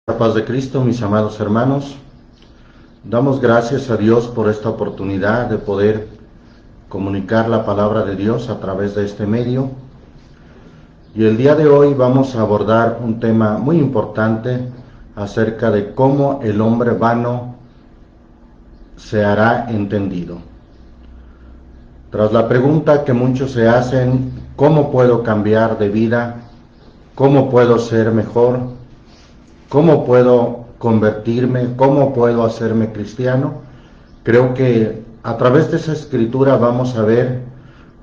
La paz de Cristo, mis amados hermanos, damos gracias a Dios por esta oportunidad de poder comunicar la palabra de Dios a través de este medio. Y el día de hoy vamos a abordar un tema muy importante acerca de cómo el hombre vano se hará entendido. Tras la pregunta que muchos se hacen, ¿cómo puedo cambiar de vida? ¿Cómo puedo ser mejor? ¿Cómo puedo convertirme? ¿Cómo puedo hacerme cristiano? Creo que a través de esa escritura vamos a ver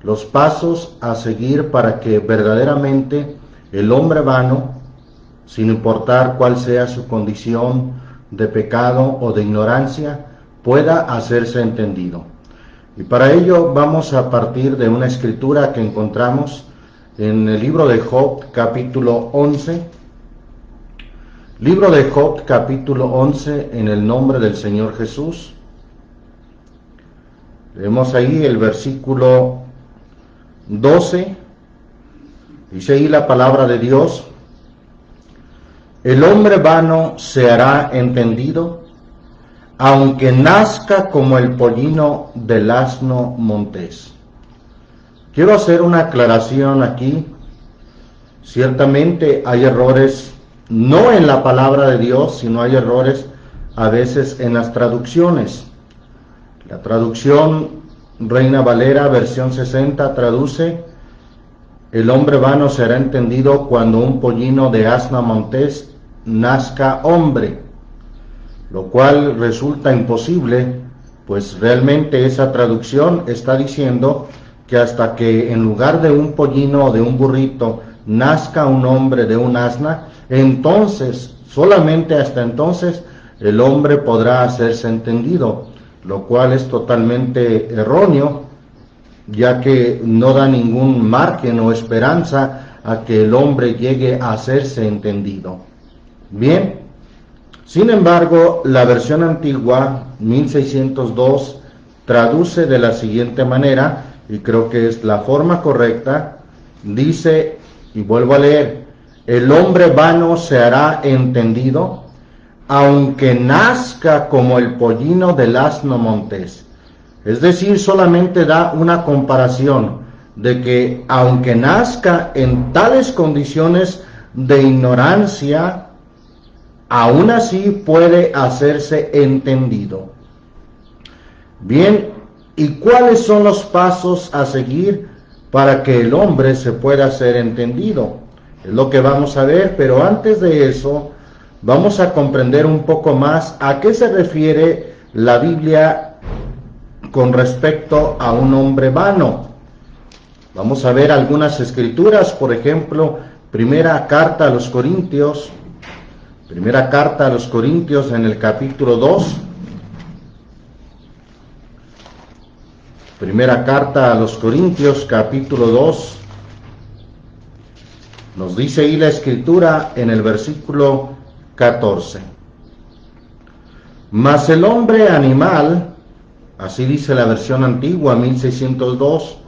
los pasos a seguir para que verdaderamente el hombre vano, sin importar cuál sea su condición de pecado o de ignorancia, pueda hacerse entendido. Y para ello vamos a partir de una escritura que encontramos en el libro de Job, capítulo 11. Libro de Job, capítulo 11, en el nombre del Señor Jesús. Leemos ahí el versículo 12. Dice ahí la palabra de Dios: el hombre vano se hará entendido, aunque nazca como el pollino del asno montés. Quiero hacer una aclaración aquí. Ciertamente hay errores, no en la palabra de Dios, sino hay errores a veces en las traducciones. La traducción Reina Valera, versión 60, traduce: el hombre vano será entendido cuando un pollino de asna montés nazca hombre, lo cual resulta imposible, pues realmente esa traducción está diciendo que hasta que en lugar de un pollino o de un burrito nazca un hombre de un asna, entonces, solamente hasta entonces, el hombre podrá hacerse entendido, lo cual es totalmente erróneo, ya que no da ningún margen o esperanza a que el hombre llegue a hacerse entendido. Bien, sin embargo, la versión antigua, 1602, traduce de la siguiente manera, y creo que es la forma correcta. Dice, y vuelvo a leer: el hombre vano se hará entendido, aunque nazca como el pollino del asno montés. Es decir, solamente da una comparación de que aunque nazca en tales condiciones de ignorancia, aún así puede hacerse entendido. Bien, ¿y cuáles son los pasos a seguir para que el hombre se pueda hacer entendido? Es lo que vamos a ver, pero antes de eso vamos a comprender un poco más a qué se refiere la Biblia con respecto a un hombre vano. Vamos a ver algunas escrituras, por ejemplo, primera carta a los Corintios en el capítulo 2. Primera carta a los Corintios, capítulo 2. Nos dice ahí la escritura en el versículo 14. Mas el hombre animal, así dice la versión antigua, 1602,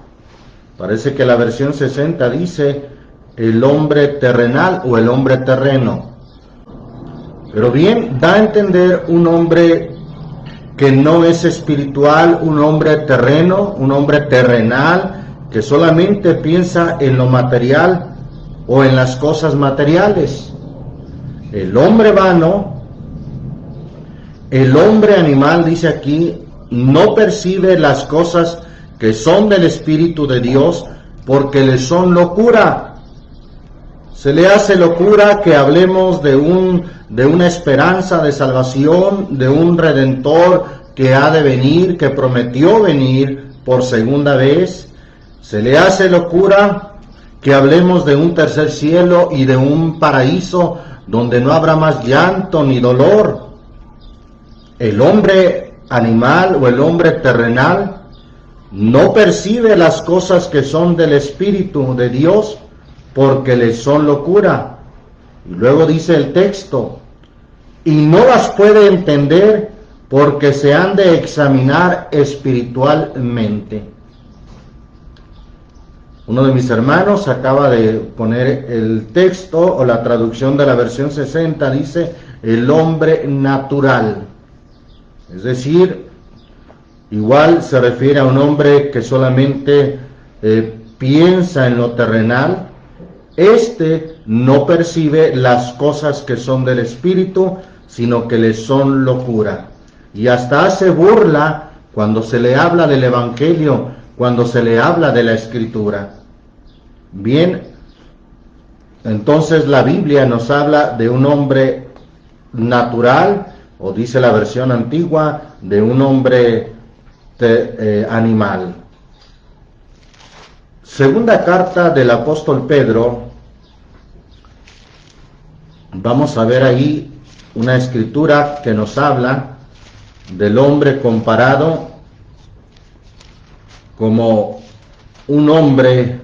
parece que la versión 60 dice el hombre terrenal o el hombre terreno. Pero bien, da a entender un hombre que no es espiritual, un hombre terreno, un hombre terrenal, que solamente piensa en lo material o en las cosas materiales. El hombre vano, el hombre animal, dice aquí, no percibe las cosas que son del Espíritu de Dios, porque le son locura. Se le hace locura que hablemos de una esperanza de salvación, de un Redentor que ha de venir, que prometió venir por segunda vez. Se le hace locura que hablemos de un tercer cielo y de un paraíso donde no habrá más llanto ni dolor. El hombre animal o el hombre terrenal no percibe las cosas que son del Espíritu de Dios porque les son locura. Y luego dice el texto, y no las puede entender porque se han de examinar espiritualmente. Uno de mis hermanos acaba de poner el texto o la traducción de la versión 60, dice, el hombre natural. Es decir, igual se refiere a un hombre que solamente piensa en lo terrenal. Este no percibe las cosas que son del Espíritu, sino que le son locura. Y hasta hace burla cuando se le habla del Evangelio, cuando se le habla de la Escritura. Bien, entonces la Biblia nos habla de un hombre natural, o dice la versión antigua, de un hombre animal. Segunda carta del apóstol Pedro, vamos a ver ahí una escritura que nos habla del hombre comparado como un hombre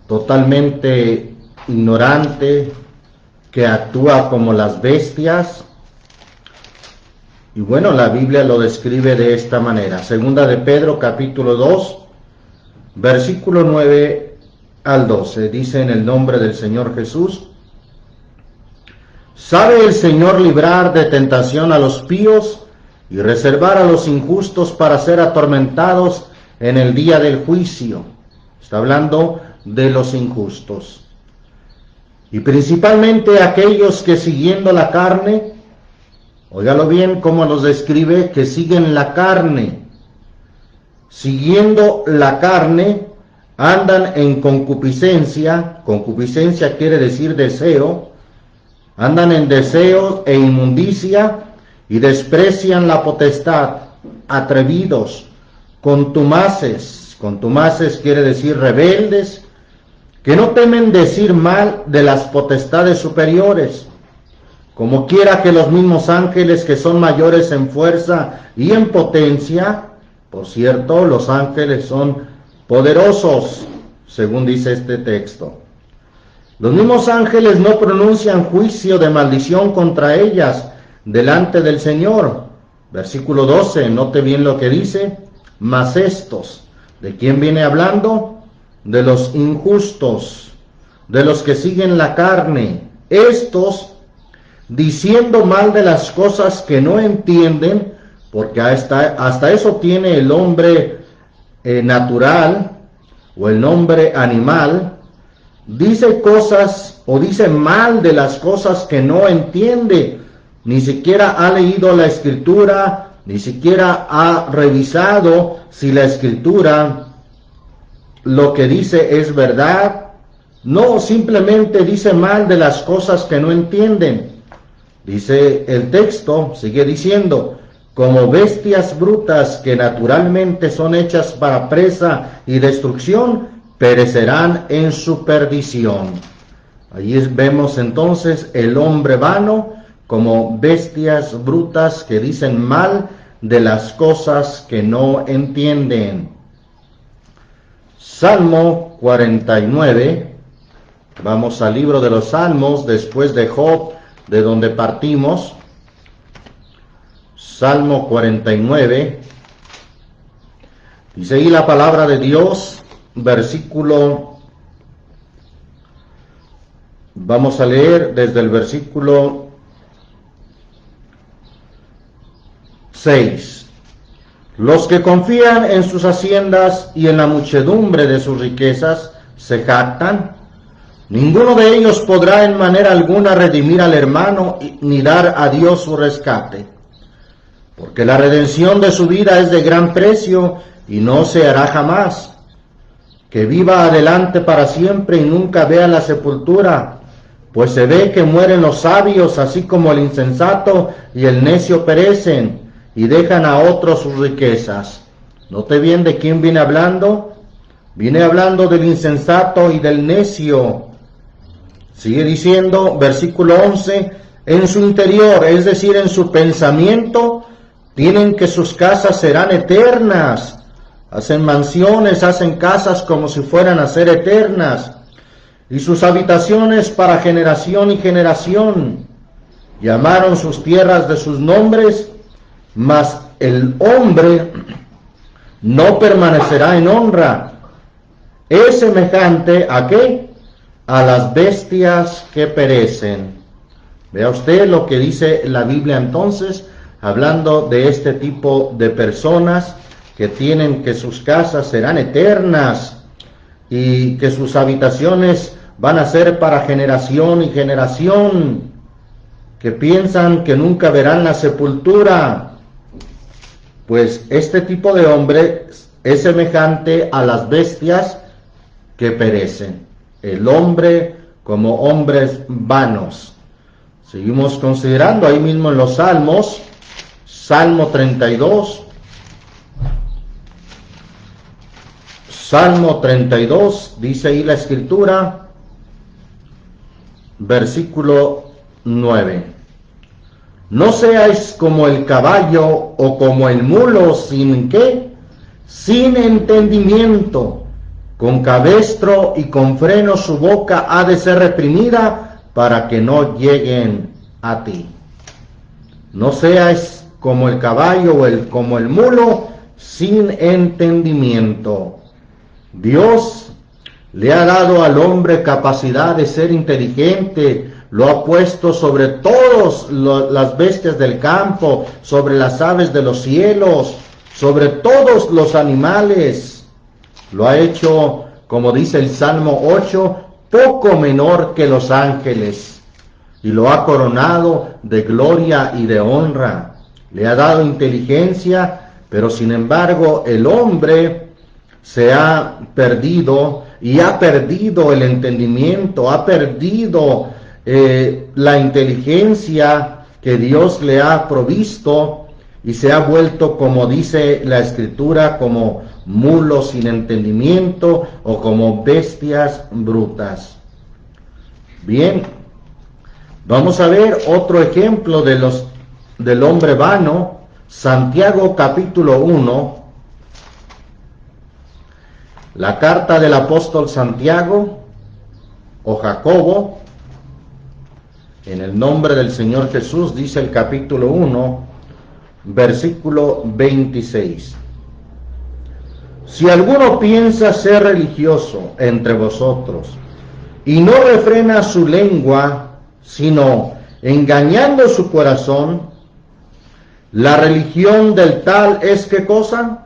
totalmente ignorante, que actúa como las bestias. Y bueno, la Biblia lo describe de esta manera. Segunda de Pedro, capítulo 2, versículo 9 al 12. Dice: en el nombre del Señor Jesús, ¿sabe el Señor librar de tentación a los píos y reservar a los injustos para ser atormentados en el día del juicio? Está hablando de los injustos. Y principalmente aquellos que siguiendo la carne, óigalo bien cómo los describe, que siguen la carne. Siguiendo la carne, andan en concupiscencia. Concupiscencia quiere decir deseo. Andan en deseos e inmundicia y desprecian la potestad. Atrevidos, contumaces. Contumaces quiere decir rebeldes, que no temen decir mal de las potestades superiores, como quiera que los mismos ángeles que son mayores en fuerza y en potencia. Por cierto, los ángeles son poderosos, según dice este texto. Los mismos ángeles no pronuncian juicio de maldición contra ellas delante del Señor. Versículo 12, note bien lo que dice. Mas estos, ¿de quién viene hablando? De los injustos, de los que siguen la carne. Estos, diciendo mal de las cosas que no entienden, porque hasta eso tiene el hombre natural o el hombre animal, dice cosas o dice mal de las cosas que no entiende, ni siquiera ha leído la Escritura, ni siquiera ha revisado si la Escritura lo que dice es verdad. No, simplemente dice mal de las cosas que no entienden. Dice el texto, sigue diciendo, como bestias brutas que naturalmente son hechas para presa y destrucción, perecerán en su perdición. Allí vemos entonces el hombre vano como bestias brutas que dicen mal de las cosas que no entienden. Salmo 49, vamos al libro de los Salmos, después de Job, de donde partimos. Salmo 49, dice ahí la palabra de Dios, versículo, vamos a leer desde el versículo 6. Los que confían en sus haciendas y en la muchedumbre de sus riquezas se jactan. Ninguno de ellos podrá en manera alguna redimir al hermano ni dar a Dios su rescate. Porque la redención de su vida es de gran precio y no se hará jamás. Que viva adelante para siempre y nunca vea la sepultura. Pues se ve que mueren los sabios, así como el insensato y el necio perecen, y dejan a otros sus riquezas. Note bien de quién viene hablando. Viene hablando del insensato y del necio. Sigue diciendo, versículo 11, en su interior, es decir, en su pensamiento, tienen que sus casas serán eternas. Hacen mansiones, hacen casas como si fueran a ser eternas, y sus habitaciones para generación y generación. Llamaron sus tierras de sus nombres, mas el hombre no permanecerá en honra. Es semejante ¿a qué? A las bestias que perecen. Vea usted lo que dice la Biblia entonces, hablando de este tipo de personas que tienen que sus casas serán eternas y que sus habitaciones van a ser para generación y generación, que piensan que nunca verán la sepultura. Pues este tipo de hombre es semejante a las bestias que perecen. El hombre como hombres vanos. Seguimos considerando ahí mismo en los Salmos, Salmo 32. Salmo 32, dice ahí la Escritura, versículo 9. No seáis como el caballo o como el mulo, ¿sin qué? Sin entendimiento. Con cabestro y con freno su boca ha de ser reprimida para que no lleguen a ti. No seáis como el caballo o como el mulo, sin entendimiento. Dios le ha dado al hombre capacidad de ser inteligente, lo ha puesto sobre todas las bestias del campo, sobre las aves de los cielos, sobre todos los animales. Lo ha hecho, como dice el Salmo 8, poco menor que los ángeles, y lo ha coronado de gloria y de honra. Le ha dado inteligencia, pero sin embargo el hombre se ha perdido y ha perdido el entendimiento, ha perdido la inteligencia que Dios le ha provisto y se ha vuelto, como dice la Escritura, como mulos sin entendimiento o como bestias brutas. Bien, vamos a ver otro ejemplo del hombre vano, Santiago capítulo 1. La carta del apóstol Santiago o Jacobo, en el nombre del Señor Jesús, dice el capítulo 1, versículo 26. Si alguno piensa ser religioso entre vosotros y no refrena su lengua, sino engañando su corazón, la religión del tal es ¿qué cosa?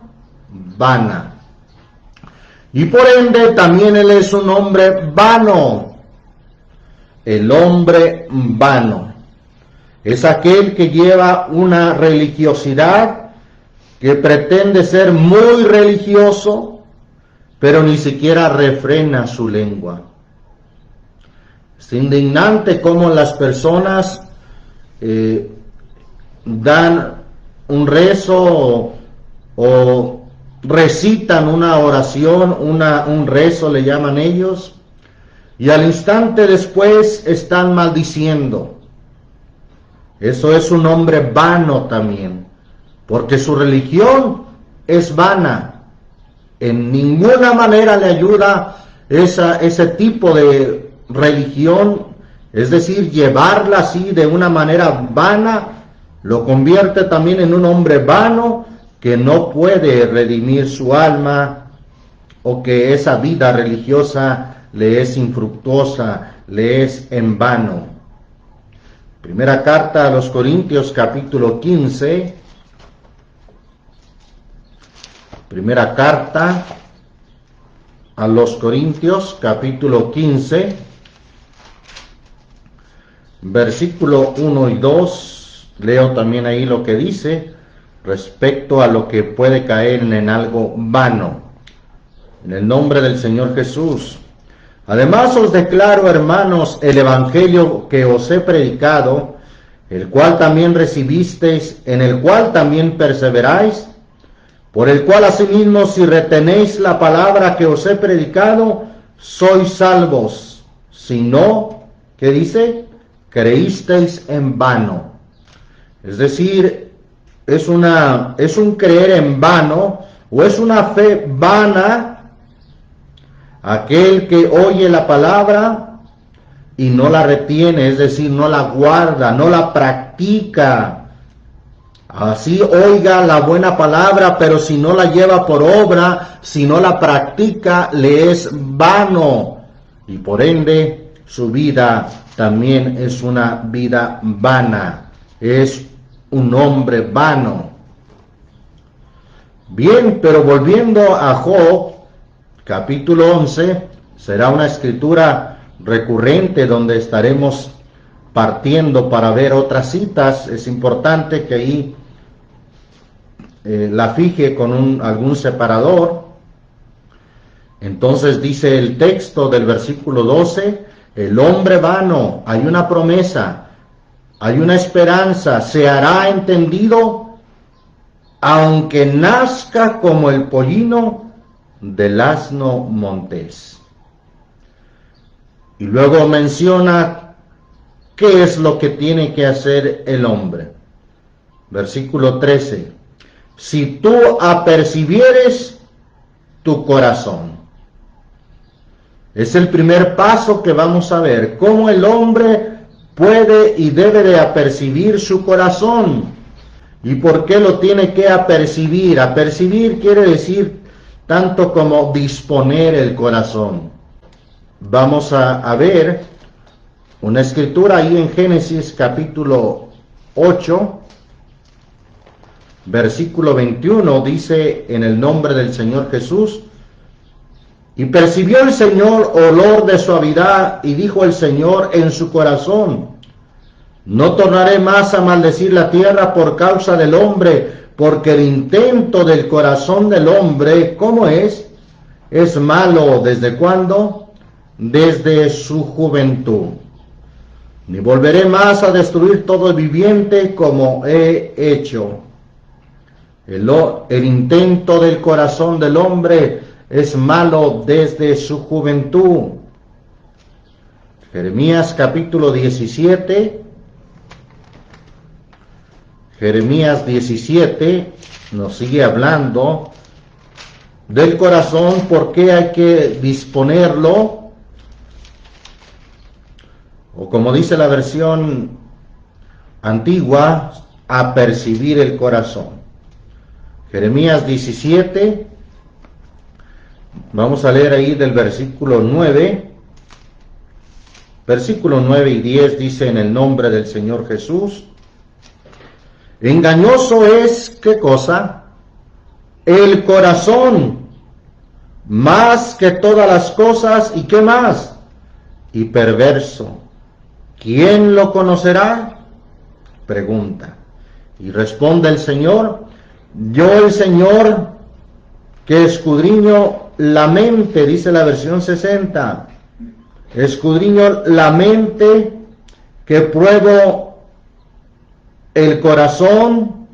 Vana. Y por ende también él es un hombre vano. El hombre vano es aquel que lleva una religiosidad, que pretende ser muy religioso, pero ni siquiera refrena su lengua. Es indignante cómo las personas dan un rezo o recitan una oración, un rezo le llaman ellos, y al instante después están maldiciendo. Eso es un hombre vano también, porque su religión es vana. En ninguna manera le ayuda ese tipo de religión, es decir, llevarla así de una manera vana, lo convierte también en un hombre vano que no puede redimir su alma, o que esa vida religiosa le es infructuosa, le es en vano. Primera carta a los Corintios capítulo 15. Primera carta a los Corintios capítulo 15, versículo 1 y 2. Leo también ahí lo que dice respecto a lo que puede caer en algo vano. En el nombre del Señor Jesús. Además os declaro, hermanos, el evangelio que os he predicado, el cual también recibisteis, en el cual también perseveráis, por el cual asimismo si retenéis la palabra que os he predicado, sois salvos. Si no, ¿qué dice? Creísteis en vano. Es decir, es un creer en vano, o es una fe vana, aquel que oye la palabra y no la retiene, es decir, no la guarda, no la practica. Así oiga la buena palabra, pero si no la lleva por obra, si no la practica, le es vano, y por ende su vida también es una vida vana, es un hombre vano. Bien, pero volviendo a Job, capítulo 11, será una escritura recurrente donde estaremos partiendo para ver otras citas. Es importante que ahí la fije con algún separador. Entonces dice el texto del versículo 12, el hombre vano, hay una promesa, hay una esperanza, se hará entendido, aunque nazca como el pollino del asno montés. Y luego menciona qué es lo que tiene que hacer el hombre. Versículo 13, si tú apercibieres tu corazón. Es el primer paso que vamos a ver, cómo el hombre puede y debe de apercibir su corazón. ¿Y por qué lo tiene que apercibir? Apercibir quiere decir tanto como disponer el corazón. Vamos a ver una escritura ahí en Génesis capítulo 8, versículo 21, dice en el nombre del Señor Jesús, y percibió el Señor olor de suavidad, y dijo el Señor en su corazón, no tornaré más a maldecir la tierra por causa del hombre, porque el intento del corazón del hombre, ¿cómo es? Es malo, ¿desde cuándo? Desde su juventud. Ni volveré más a destruir todo viviente como he hecho. El intento del corazón del hombre es malo desde su juventud. Jeremías capítulo 17. Jeremías 17 nos sigue hablando del corazón, por qué hay que disponerlo, o como dice la versión antigua, apercibir el corazón. Jeremías 17, vamos a leer ahí del versículo 9. Versículo 9 y 10 dice en el nombre del Señor Jesús, engañoso es, ¿qué cosa? El corazón, más que todas las cosas, ¿y qué más? Y perverso. ¿Quién lo conocerá? Pregunta. Y responde el Señor, yo el Señor que escudriño la mente, dice la versión 60, escudriño la mente, que pruebo el corazón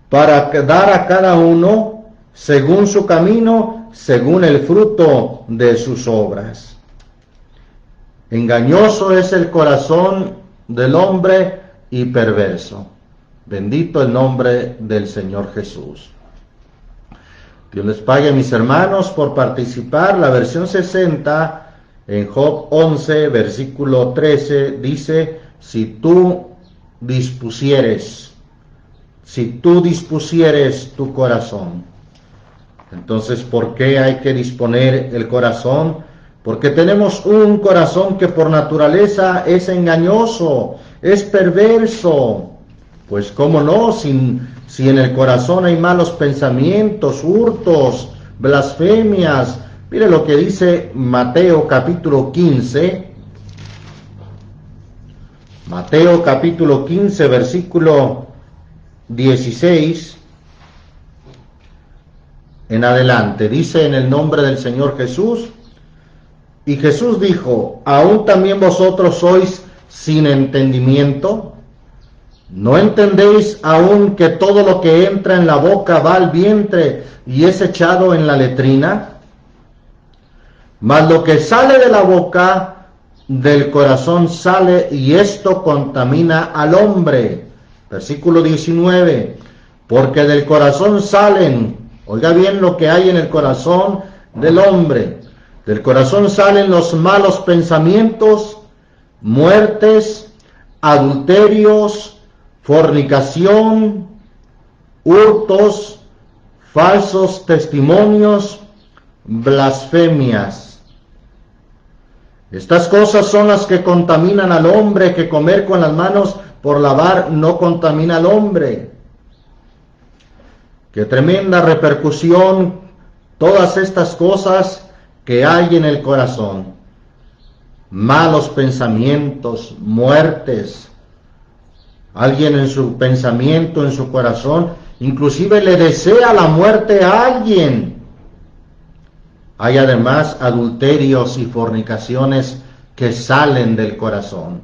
para dar a cada uno según su camino, según el fruto de sus obras. Engañoso es el corazón del hombre y perverso. Bendito el nombre del Señor Jesús. Dios les pague, mis hermanos, por participar. La versión 60 en Job 11, versículo 13, dice, si tú dispusieres tu corazón. Entonces, ¿por qué hay que disponer el corazón? Porque tenemos un corazón que por naturaleza es engañoso, es perverso. Pues cómo no, si en el corazón hay malos pensamientos, hurtos, blasfemias. Mire lo que dice Mateo capítulo 15. Mateo capítulo 15, versículo 16 en adelante. Dice en el nombre del Señor Jesús, y Jesús dijo, ¿aún también vosotros sois sin entendimiento? ¿No entendéis aún que todo lo que entra en la boca va al vientre y es echado en la letrina? Mas lo que sale de la boca, del corazón sale, y esto contamina al hombre. Versículo 19, porque del corazón salen, oiga bien lo que hay en el corazón del hombre, del corazón salen los malos pensamientos, muertes, adulterios, fornicación, hurtos, falsos testimonios, blasfemias. Estas cosas son las que contaminan al hombre, que comer con las manos por lavar no contamina al hombre. Qué tremenda repercusión todas estas cosas que hay en el corazón. Malos pensamientos, muertes. Alguien en su pensamiento, en su corazón, inclusive le desea la muerte a alguien. Hay además adulterios y fornicaciones que salen del corazón.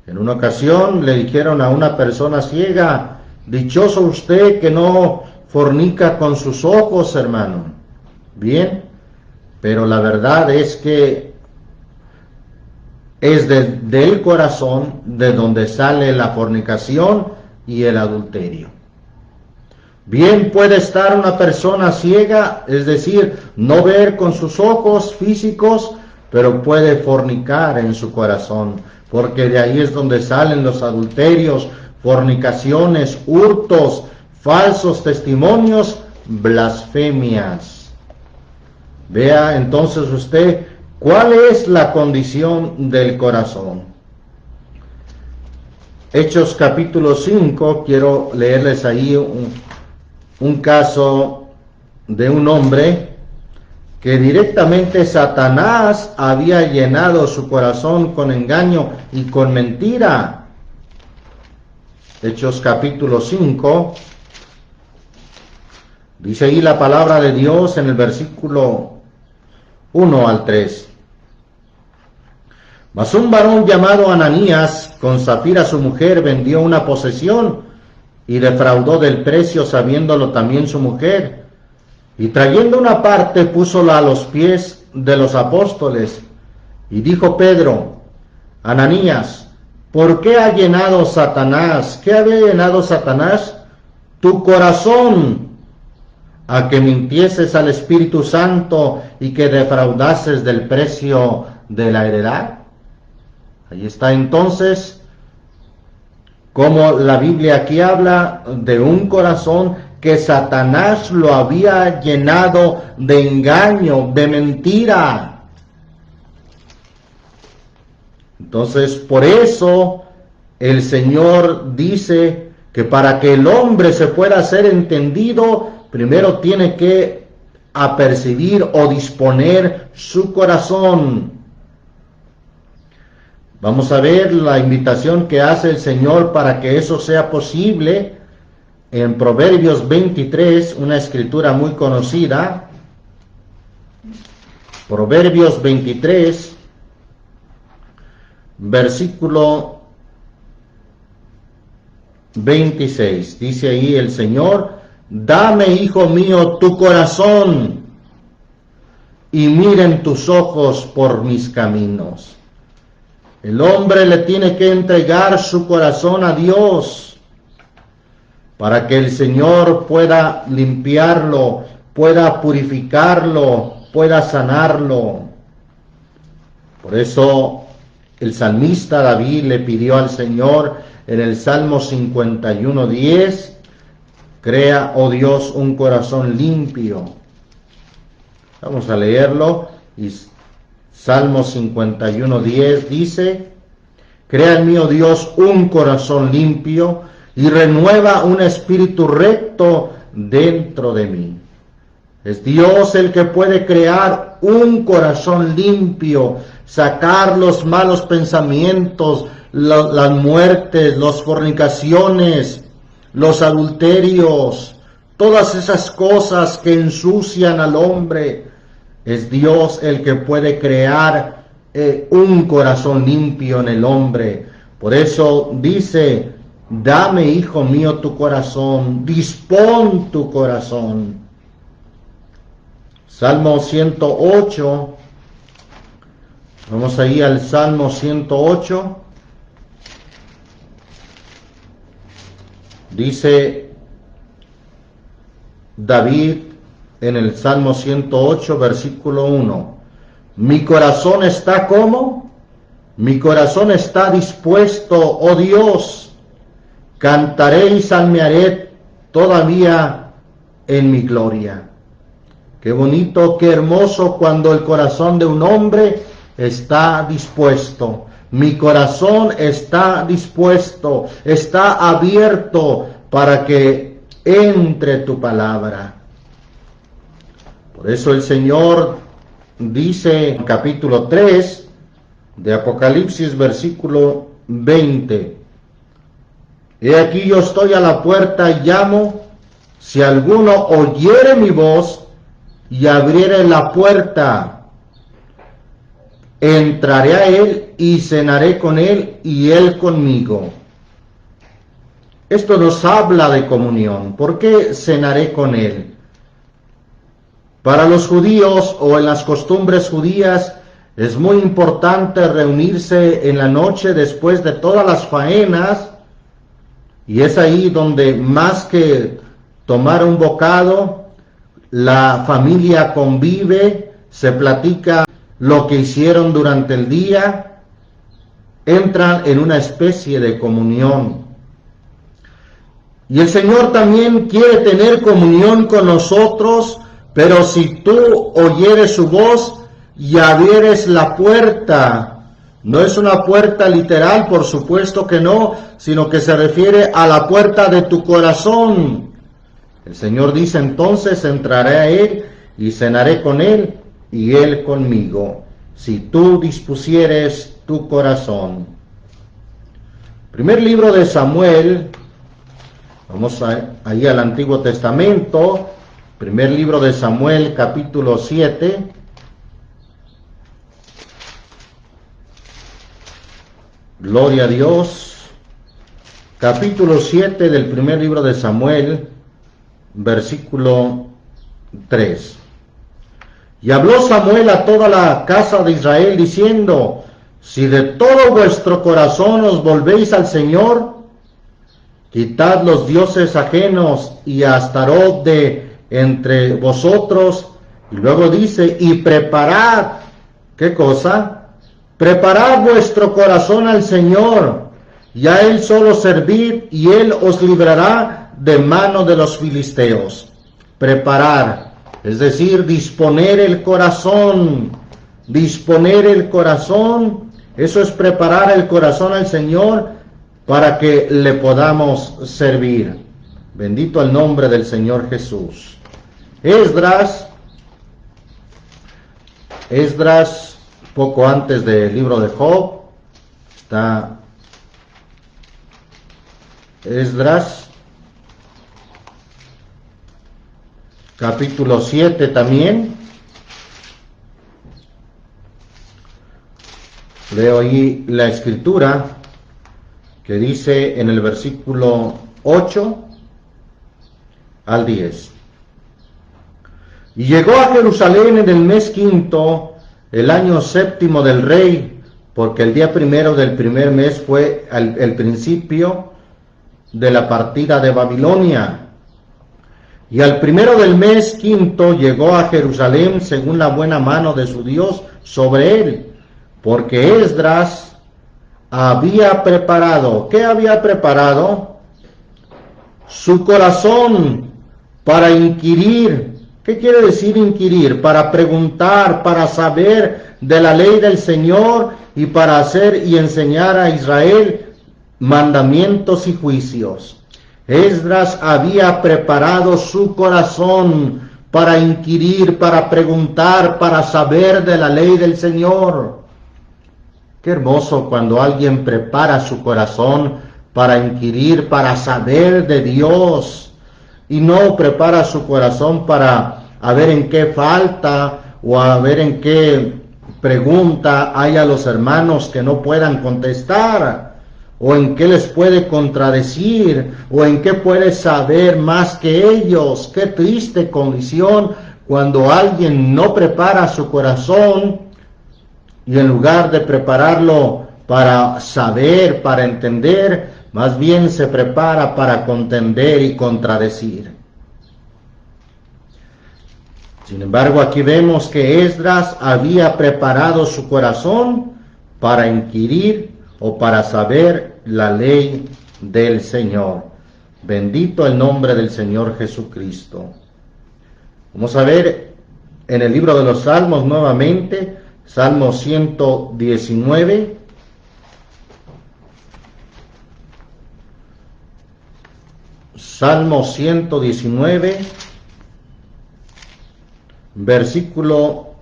En una ocasión le dijeron a una persona ciega: dichoso usted que no fornica con sus ojos, hermano. Bien, pero la verdad es que es del corazón de donde sale la fornicación y el adulterio. Bien puede estar una persona ciega, es decir, no ver con sus ojos físicos, pero puede fornicar en su corazón, porque de ahí es donde salen los adulterios, fornicaciones, hurtos, falsos testimonios, blasfemias. Vea entonces usted cuál es la condición del corazón. Hechos capítulo 5, quiero leerles ahí un caso de un hombre que directamente Satanás había llenado su corazón con engaño y con mentira. Hechos capítulo 5, dice ahí la palabra de Dios en el versículo 1 al 3. Mas un varón llamado Ananías, con Safira su mujer, vendió una posesión y defraudó del precio, sabiéndolo también su mujer. Y trayendo una parte, púsola a los pies de los apóstoles. Y dijo Pedro: Ananías, ¿por qué ha llenado Satanás? ¿Qué había llenado Satanás? Tu corazón, a que mintieses al Espíritu Santo y que defraudases del precio de la heredad. Ahí está entonces como la Biblia aquí habla de un corazón que Satanás lo había llenado de engaño, de mentira. Entonces, por eso el Señor dice que para que el hombre se pueda ser entendido, primero tiene que apercibir o disponer su corazón. Vamos a ver la invitación que hace el Señor para que eso sea posible en Proverbios 23, una escritura muy conocida. Proverbios 23, versículo 26. Dice ahí el Señor: dame, hijo mío, tu corazón, y miren tus ojos por mis caminos. El hombre le tiene que entregar su corazón a Dios para que el Señor pueda limpiarlo, pueda purificarlo, pueda sanarlo. Por eso el salmista David le pidió al Señor en el Salmo 51:10: crea, oh Dios, un corazón limpio. Vamos a leerlo. Salmo 51:10 dice: crea en mí, oh Dios, un corazón limpio y renueva un espíritu recto dentro de mí. Es Dios el que puede crear un corazón limpio, sacar los malos pensamientos, las muertes, las fornicaciones, los adulterios, todas esas cosas que ensucian al hombre. Es Dios el que puede crear un corazón limpio en el hombre. Por eso dice: dame, hijo mío, tu corazón, dispón tu corazón. Salmo 108. Vamos ahí al Salmo 108. Dice David en el Salmo 108, versículo 1: mi corazón está ¿cómo? Mi corazón está dispuesto, oh Dios, cantaré y salmearé todavía en mi gloria. Qué bonito, qué hermoso cuando el corazón de un hombre está dispuesto. Mi corazón está dispuesto, está abierto para que entre tu palabra. Por eso el Señor dice en capítulo 3 de Apocalipsis, versículo 20: He aquí yo estoy a la puerta y llamo, si alguno oyere mi voz y abriere la puerta, entraré a él y cenaré con él y él conmigo. Esto nos habla de comunión. ¿Por qué cenaré con él? Para los judíos o en las costumbres judías es muy importante reunirse en la noche después de todas las faenas, y es ahí donde más que tomar un bocado, la familia convive, se platica lo que hicieron durante el día, entran en una especie de comunión. Y el Señor también quiere tener comunión con nosotros, pero si tú oyeres su voz y abrieres la puerta, no es una puerta literal, por supuesto que no, sino que se refiere a la puerta de tu corazón. El Señor dice: entonces entraré a él y cenaré con él y él conmigo, si tú dispusieres tu corazón. Primer libro de Samuel, vamos ahí al Antiguo Testamento, primer libro de Samuel, capítulo 7. Gloria a Dios. Capítulo 7 del primer libro de Samuel, versículo 3. Y habló Samuel a toda la casa de Israel, diciendo: si de todo vuestro corazón os volvéis al Señor, quitad los dioses ajenos y a Astarot de entre vosotros. Y luego dice: y preparad, ¿qué cosa? Preparad vuestro corazón al Señor, y a Él solo servid, y Él os librará de mano de los filisteos. Preparar, es decir, disponer el corazón. Disponer el corazón, eso es preparar el corazón al Señor para que le podamos servir. Bendito el nombre del Señor Jesús. Esdras, poco antes del libro de Job, está Esdras, capítulo 7 también. Leo ahí la escritura que dice en el versículo 8 al 10. Y llegó a Jerusalén en el mes quinto, el año séptimo del rey, porque el día primero del primer mes fue el principio de la partida de Babilonia. Y al primero del mes quinto llegó a Jerusalén según la buena mano de su Dios sobre él, porque Esdras había preparado, ¿qué había preparado? Su corazón para inquirir. ¿Qué quiere decir inquirir? Para preguntar, para saber de la ley del Señor y para hacer y enseñar a Israel mandamientos y juicios. Esdras había preparado su corazón para inquirir, para preguntar, para saber de la ley del Señor. Qué hermoso cuando alguien prepara su corazón para inquirir, para saber de Dios, y no prepara su corazón para a ver en qué falta o a ver en qué pregunta hay a los hermanos que no puedan contestar, o en qué les puede contradecir, o en qué puede saber más que ellos. Qué triste condición cuando alguien no prepara su corazón y en lugar de prepararlo para saber, para entender, más bien se prepara para contender y contradecir. Sin embargo, aquí vemos que Esdras había preparado su corazón para inquirir o para saber la ley del Señor. Bendito el nombre del Señor Jesucristo. Vamos a ver en el libro de los Salmos nuevamente, Salmo 119. Salmo 119, versículo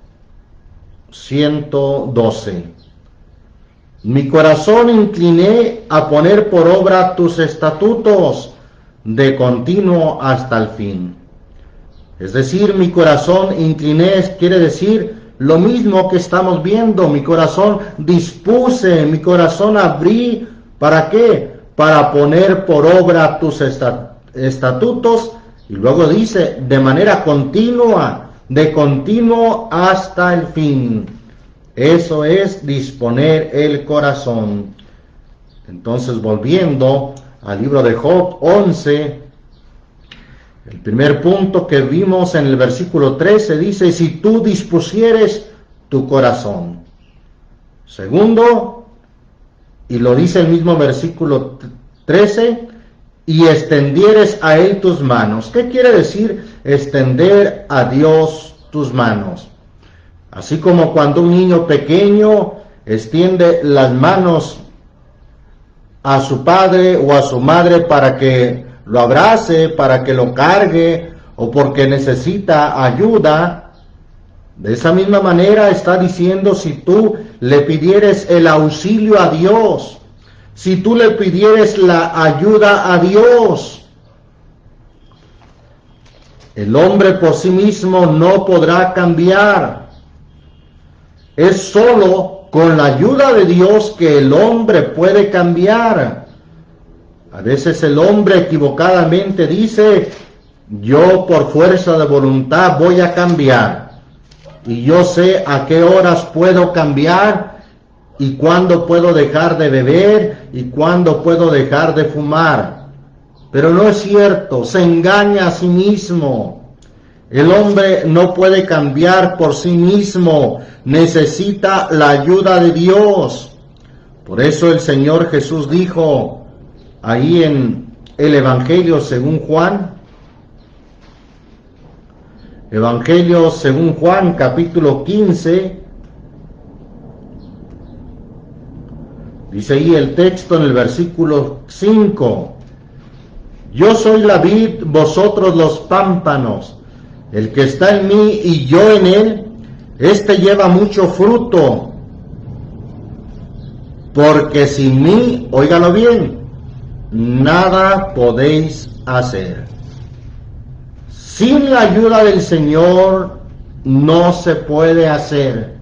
112. Mi corazón incliné a poner por obra tus estatutos de continuo hasta el fin. Es decir, mi corazón incliné quiere decir lo mismo que estamos viendo. Mi corazón dispuse, mi corazón abrí. ¿Para qué? Para poner por obra tus estatutos. Y luego dice, de manera continua, de continuo hasta el fin. Eso es disponer el corazón. Entonces, volviendo al libro de Job 11, el primer punto que vimos en el versículo 13 dice, si tú dispusieres tu corazón. Segundo, y lo dice el mismo versículo 13, y extendieres a él tus manos. ¿Qué quiere decir extender a Dios tus manos? Así como cuando un niño pequeño extiende las manos a su padre o a su madre para que lo abrace, para que lo cargue o porque necesita ayuda, de esa misma manera está diciendo, si tú le pidieres el auxilio a Dios, si tú le pidieres la ayuda a Dios, el hombre por sí mismo no podrá cambiar. Es solo con la ayuda de Dios que el hombre puede cambiar. A veces el hombre equivocadamente dice, yo por fuerza de voluntad voy a cambiar. Y yo sé a qué horas puedo cambiar y cuándo puedo dejar de beber y cuándo puedo dejar de fumar. Pero no es cierto, se engaña a sí mismo. El hombre no puede cambiar por sí mismo, necesita la ayuda de Dios. Por eso el Señor Jesús dijo ahí en el Evangelio según Juan, Evangelio según Juan, capítulo 15, dice ahí el texto en el versículo 5, yo soy la vid, vosotros los pámpanos. El que está en mí y yo en él, éste lleva mucho fruto. Porque sin mí, óigalo bien, nada podéis hacer. Sin la ayuda del Señor no se puede hacer.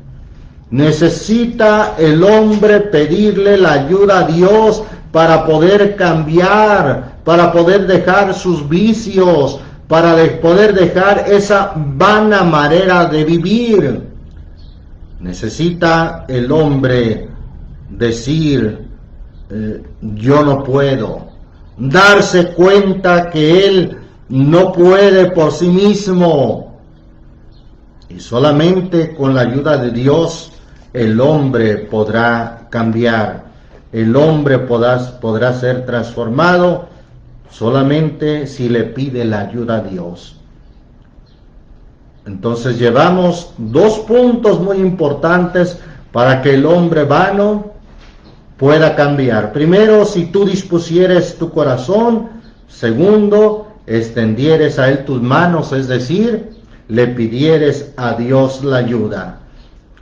Necesita el hombre pedirle la ayuda a Dios para poder cambiar, para poder dejar sus vicios, para poder dejar esa vana manera de vivir. Necesita el hombre decir, yo no puedo, darse cuenta que él no puede por sí mismo. Y solamente con la ayuda de Dios el hombre podrá cambiar, el hombre podrá ser transformado, solamente si le pide la ayuda a Dios. Entonces llevamos dos puntos muy importantes para que el hombre vano pueda cambiar. Primero, si tú dispusieres tu corazón. Segundo, extendieres a él tus manos, es decir, le pidieres a Dios la ayuda.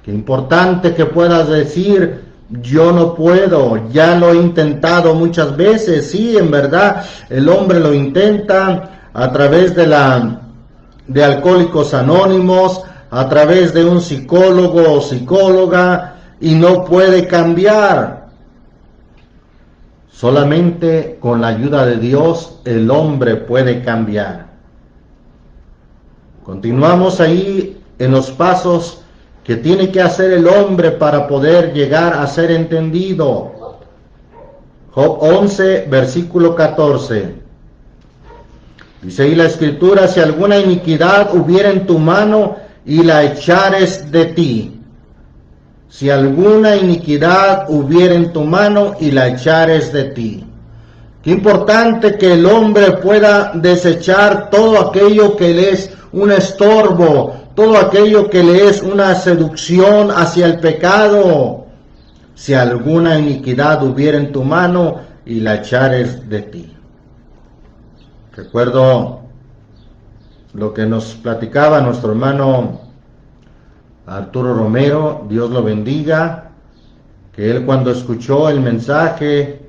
Qué importante que puedas decir, yo no puedo, ya lo he intentado muchas veces. Sí, en verdad, el hombre lo intenta a través de Alcohólicos Anónimos, a través de un psicólogo o psicóloga, y no puede cambiar. Solamente con la ayuda de Dios el hombre puede cambiar. Continuamos ahí en los pasos que tiene que hacer el hombre para poder llegar a ser entendido. Job 11, versículo 14. Dice ahí la Escritura, si alguna iniquidad hubiera en tu mano y la echares de ti. Si alguna iniquidad hubiera en tu mano y la echares de ti. Qué importante que el hombre pueda desechar todo aquello que le es un estorbo, todo aquello que le es una seducción hacia el pecado. Si alguna iniquidad hubiera en tu mano y la echares de ti. Recuerdo lo que nos platicaba nuestro hermano Arturo Romero, Dios lo bendiga, que él cuando escuchó el mensaje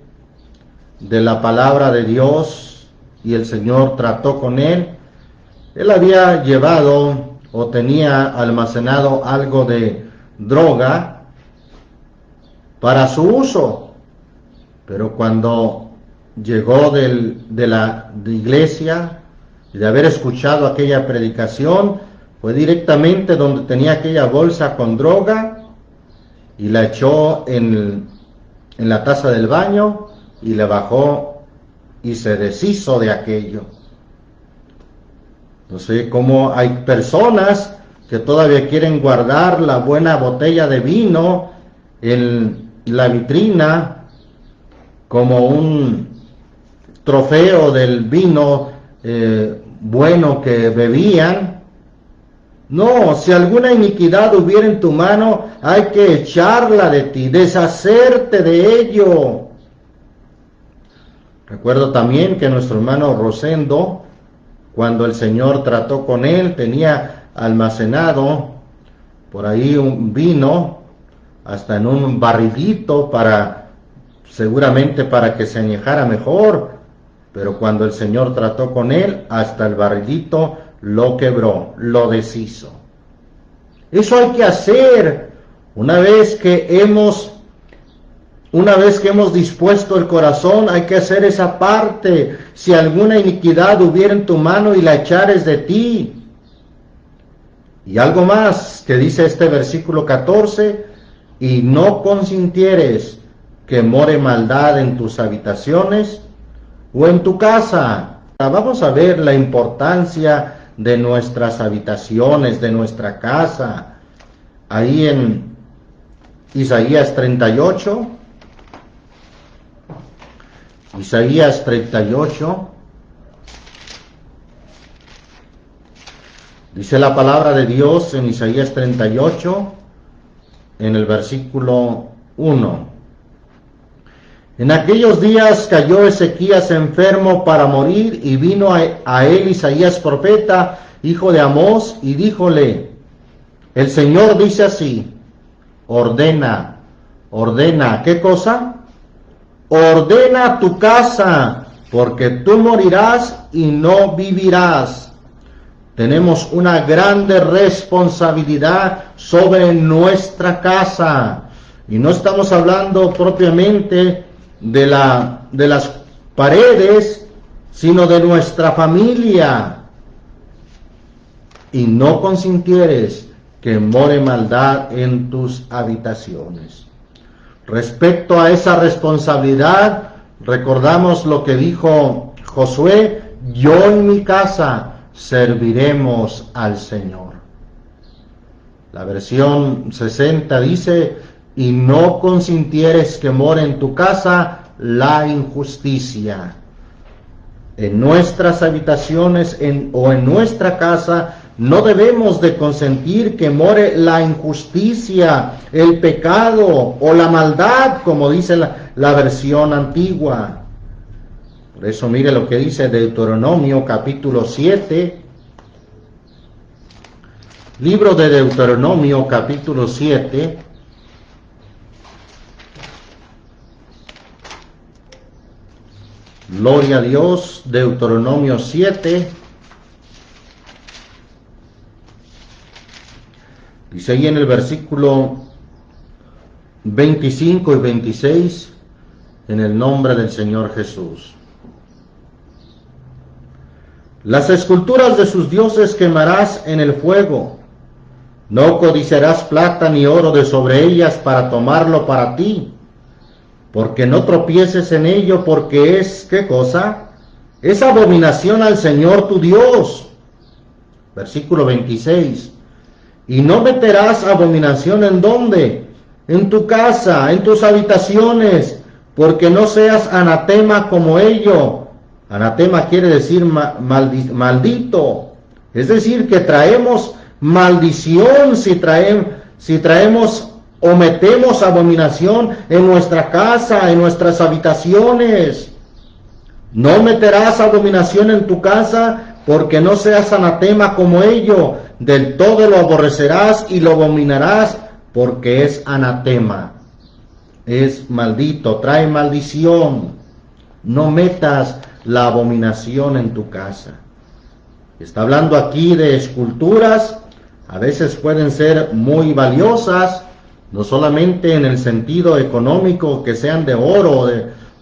de la palabra de Dios y el Señor trató con él había llevado o tenía almacenado algo de droga para su uso, pero cuando llegó de la iglesia y de haber escuchado aquella predicación, fue directamente donde tenía aquella bolsa con droga y la echó en la taza del baño y le bajó y se deshizo de aquello. No sé cómo hay personas que todavía quieren guardar la buena botella de vino en la vitrina como un trofeo del vino bueno que bebían. No, si alguna iniquidad hubiera en tu mano, hay que echarla de ti, deshacerte de ello. Recuerdo también que nuestro hermano Rosendo, cuando el Señor trató con él, tenía almacenado por ahí un vino, hasta en un barrilito seguramente para que se añejara mejor, pero cuando el Señor trató con él, hasta el barrilito lo quebró, lo deshizo. Eso hay que hacer una vez que hemos dispuesto el corazón. Hay que hacer esa parte. Si alguna iniquidad hubiera en tu mano y la echares de ti. Y algo más que dice este versículo 14: y no consintieres que more maldad en tus habitaciones o en tu casa. Vamos a ver la importancia de nuestras habitaciones, de nuestra casa. Ahí en Isaías 38. Isaías 38. Dice la palabra de Dios en Isaías 38, en el versículo 1. En aquellos días cayó Ezequías enfermo para morir, y vino a él Isaías profeta, hijo de Amós, y díjole: el Señor dice así, ordena, ¿qué cosa? Ordena tu casa, porque tú morirás y no vivirás. Tenemos una grande responsabilidad sobre nuestra casa, y no estamos hablando propiamente de las paredes, sino de nuestra familia. Y no consintieres que more maldad en tus habitaciones. Respecto a esa responsabilidad, recordamos lo que dijo Josué: yo en mi casa serviremos al Señor. La versión 60 dice: y no consintieres que more en tu casa la injusticia. En nuestras habitaciones o en nuestra casa no debemos de consentir que more la injusticia, el pecado o la maldad, como dice la versión antigua. Por eso mire lo que dice Deuteronomio capítulo 7. Libro de Deuteronomio capítulo 7. Gloria a Dios. Deuteronomio 7. Dice ahí en el versículo 25 y 26, en el nombre del Señor Jesús: las esculturas de sus dioses quemarás en el fuego. No codiciarás plata ni oro de sobre ellas para tomarlo para ti, porque no tropieces en ello, porque es, ¿qué cosa? Es abominación al Señor tu Dios. Versículo 26. Y no meterás abominación ¿en dónde? En tu casa, en tus habitaciones, porque no seas anatema como ello. Anatema quiere decir maldito. Es decir, que traemos maldición si traemos o metemos abominación en nuestra casa, en nuestras habitaciones. No meterás abominación en tu casa, porque no seas anatema como ello. Del todo lo aborrecerás y lo abominarás, porque es anatema. Es maldito, trae maldición. No metas la abominación en tu casa. Está hablando aquí de esculturas. A veces pueden ser muy valiosas, no solamente en el sentido económico, que sean de oro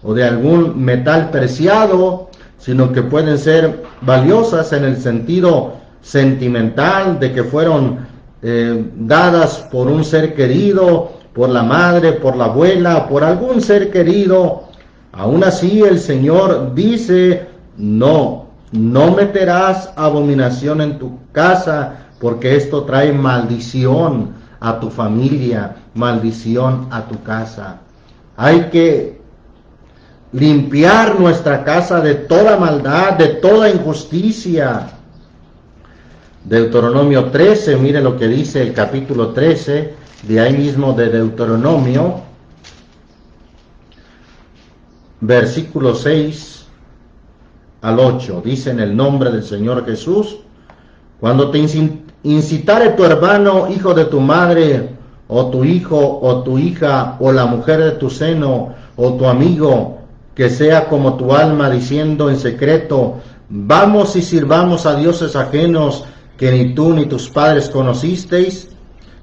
o de algún metal preciado, sino que pueden ser valiosas en el sentido sentimental, de que fueron dadas por un ser querido, por la madre, por la abuela, por algún ser querido. Aún así el Señor dice, no meterás abominación en tu casa, porque esto trae maldición a tu familia, maldición a tu casa. Hay que limpiar nuestra casa de toda maldad, de toda injusticia. Deuteronomio 13, mire lo que dice el capítulo 13, de ahí mismo de Deuteronomio, versículo 6 al 8, dice: en el nombre del Señor Jesús, cuando te incitare tu hermano, hijo de tu madre, o tu hijo, o tu hija, o la mujer de tu seno, o tu amigo, que sea como tu alma, diciendo en secreto: vamos y sirvamos a dioses ajenos que ni tú ni tus padres conocisteis,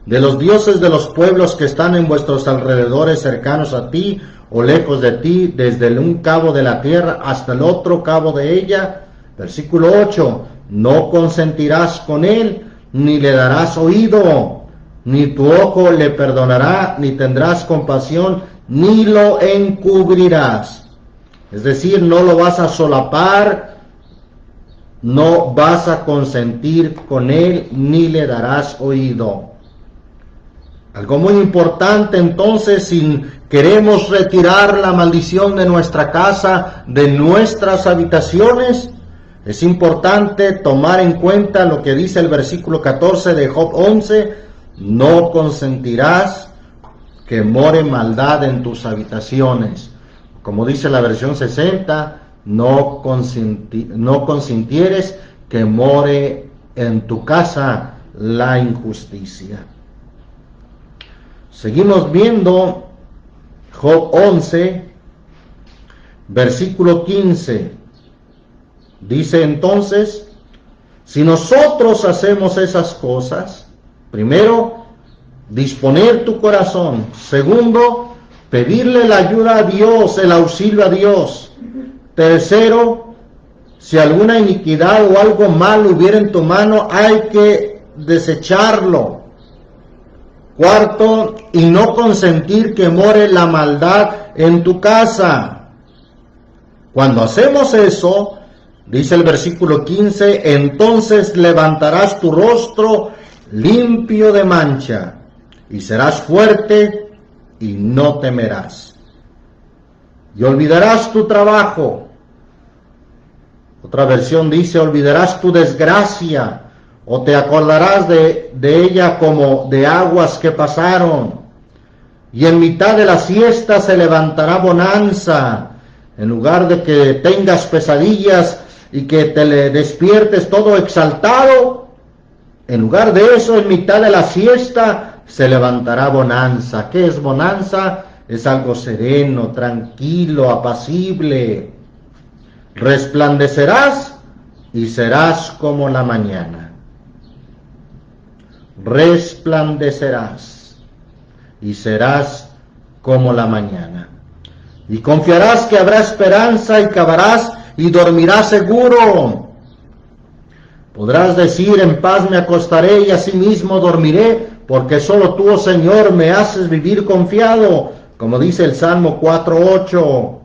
de los dioses de los pueblos que están en vuestros alrededores, cercanos a ti o lejos de ti, desde un cabo de la tierra hasta el otro cabo de ella. Versículo 8: no consentirás con él, ni le darás oído, ni tu ojo le perdonará, ni tendrás compasión, ni lo encubrirás. Es decir, no lo vas a solapar, no vas a consentir con él, ni le darás oído. Algo muy importante entonces, si queremos retirar la maldición de nuestra casa, de nuestras habitaciones, es importante tomar en cuenta lo que dice el versículo 14 de Job 11, no consentirás que more maldad en tus habitaciones. Como dice la versión 60, no consintieres que more en tu casa la injusticia. Seguimos viendo Job 11, versículo 15. Dice entonces: si nosotros hacemos esas cosas, primero, disponer tu corazón. Segundo, pedirle la ayuda a Dios, el auxilio a Dios. Tercero, si alguna iniquidad o algo malo hubiera en tu mano, hay que desecharlo. Cuarto, y no consentir que more la maldad en tu casa. Cuando hacemos eso, dice el versículo 15, entonces levantarás tu rostro limpio de mancha, y serás fuerte, y no temerás. Y olvidarás tu trabajo. Otra versión dice: olvidarás tu desgracia, o te acordarás de ella como de aguas que pasaron. Y en mitad de la siesta se levantará bonanza. En lugar de que tengas pesadillas y que te le despiertes todo exaltado, en lugar de eso, en mitad de la siesta se levantará bonanza. ¿Qué es bonanza? Es algo sereno, tranquilo, apacible. Resplandecerás y serás como la mañana. Resplandecerás y serás como la mañana. Y confiarás que habrá esperanza, y cavarás y dormirás seguro. Podrás decir: en paz me acostaré y asimismo dormiré, porque solo tú, oh Señor, me haces vivir confiado, como dice el Salmo 4:8.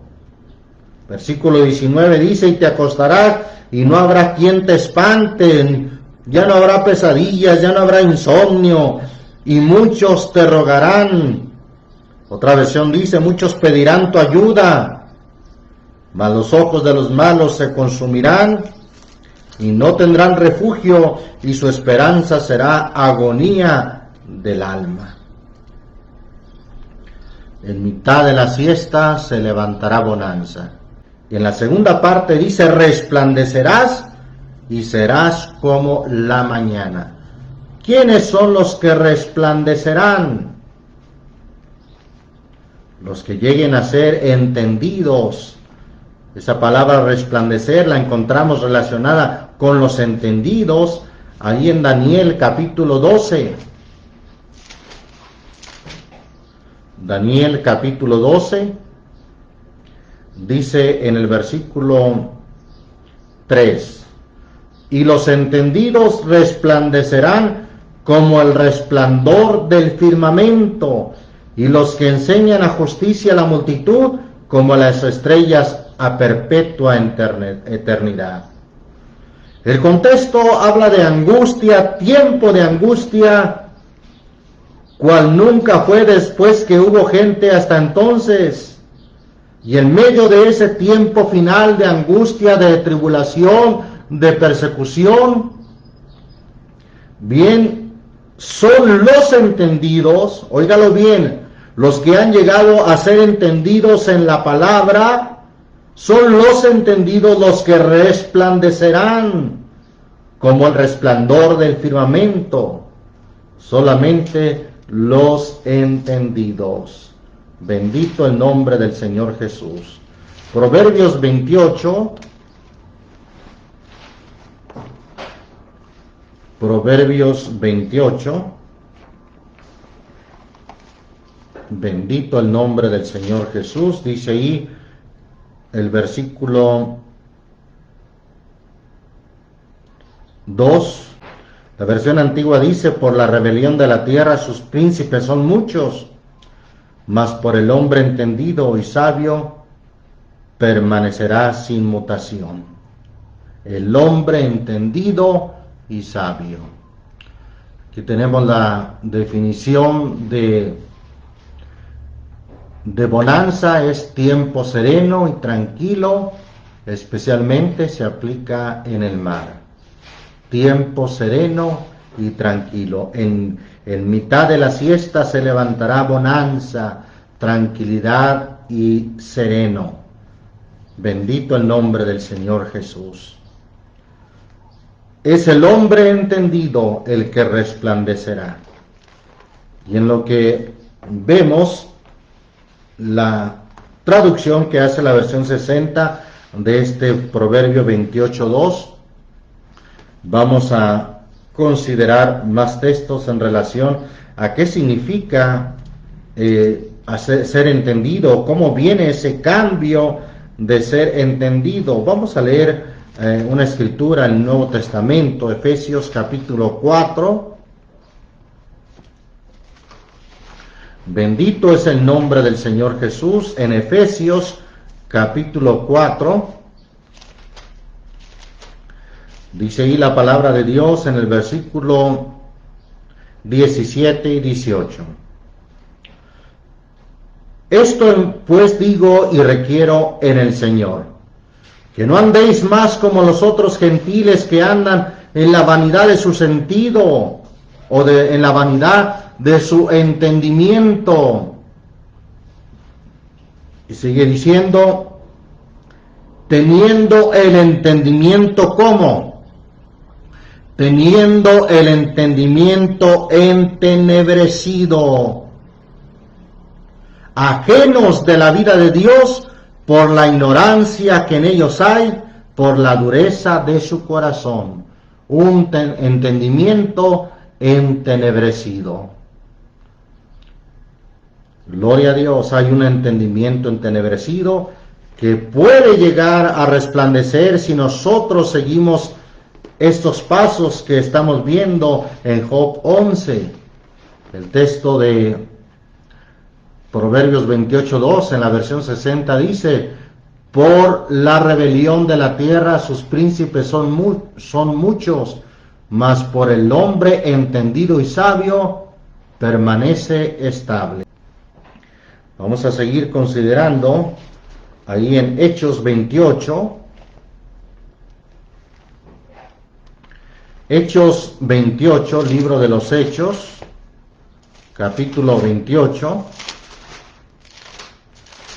Versículo 19 dice: y te acostarás y no habrá quien te espante, ya no habrá pesadillas, ya no habrá insomnio, y muchos te rogarán. Otra versión dice: muchos pedirán tu ayuda, mas los ojos de los malos se consumirán, y no tendrán refugio, y su esperanza será agonía del alma. En mitad de la siesta se levantará bonanza. Y en la segunda parte dice, resplandecerás y serás como la mañana. ¿Quiénes son los que resplandecerán? Los que lleguen a ser entendidos. Esa palabra resplandecer la encontramos relacionada con los entendidos ahí en Daniel capítulo 12. Daniel capítulo 12 dice en el versículo 3, y los entendidos resplandecerán como el resplandor del firmamento, y los que enseñan a justicia a la multitud como las estrellas a perpetua eternidad. El contexto habla de angustia, tiempo de angustia, cual nunca fue después que hubo gente hasta entonces. Y en medio de ese tiempo final de angustia, de tribulación, de persecución, bien, son los entendidos, óigalo bien, los que han llegado a ser entendidos en la palabra, son los entendidos los que resplandecerán como el resplandor del firmamento. Solamente los entendidos. Bendito el nombre del Señor Jesús. Proverbios 28. Proverbios 28. Bendito el nombre del Señor Jesús. Dice ahí el versículo 2. La versión antigua dice, por la rebelión de la tierra sus príncipes son muchos, mas por el hombre entendido y sabio permanecerá sin mutación. El hombre entendido y sabio. Aquí tenemos la definición de bonanza, es tiempo sereno y tranquilo, especialmente se aplica en el mar. Tiempo sereno y tranquilo. En mitad de la siesta se levantará bonanza, tranquilidad y sereno. Bendito el nombre del Señor Jesús. Es el hombre entendido el que resplandecerá. Y en lo que vemos, la traducción que hace la versión 60 de este Proverbio 28:2, vamos a considerar más textos en relación a qué significa ser entendido, cómo viene ese cambio de ser entendido. Vamos a leer una escritura en el Nuevo Testamento, Efesios capítulo 4. Bendito es el nombre del Señor Jesús. En Efesios capítulo 4, dice ahí la palabra de Dios en el versículo 17 y 18. Esto pues digo y requiero en el Señor, que no andéis más como los otros gentiles que andan en la vanidad de su sentido, o en la vanidad de su entendimiento. Y sigue diciendo, teniendo el entendimiento ¿cómo? Teniendo el entendimiento entenebrecido, ajenos de la vida de Dios por la ignorancia que en ellos hay, por la dureza de su corazón. Un entendimiento entenebrecido. Gloria a Dios, hay un entendimiento entenebrecido que puede llegar a resplandecer si nosotros seguimos estos pasos que estamos viendo en Job 11. El texto de Proverbios 28:2 en la versión 60 dice, por la rebelión de la tierra sus príncipes son muchos, mas por el hombre entendido y sabio permanece estable. Vamos a seguir considerando ahí en Hechos 28. Hechos 28, libro de los Hechos, capítulo 28,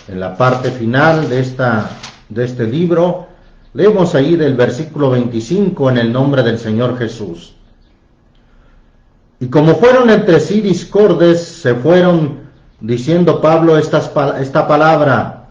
en la parte final de este libro, leemos ahí del versículo 25, en el nombre del Señor Jesús. Y como fueron entre sí discordes, se fueron diciendo Pablo esta palabra: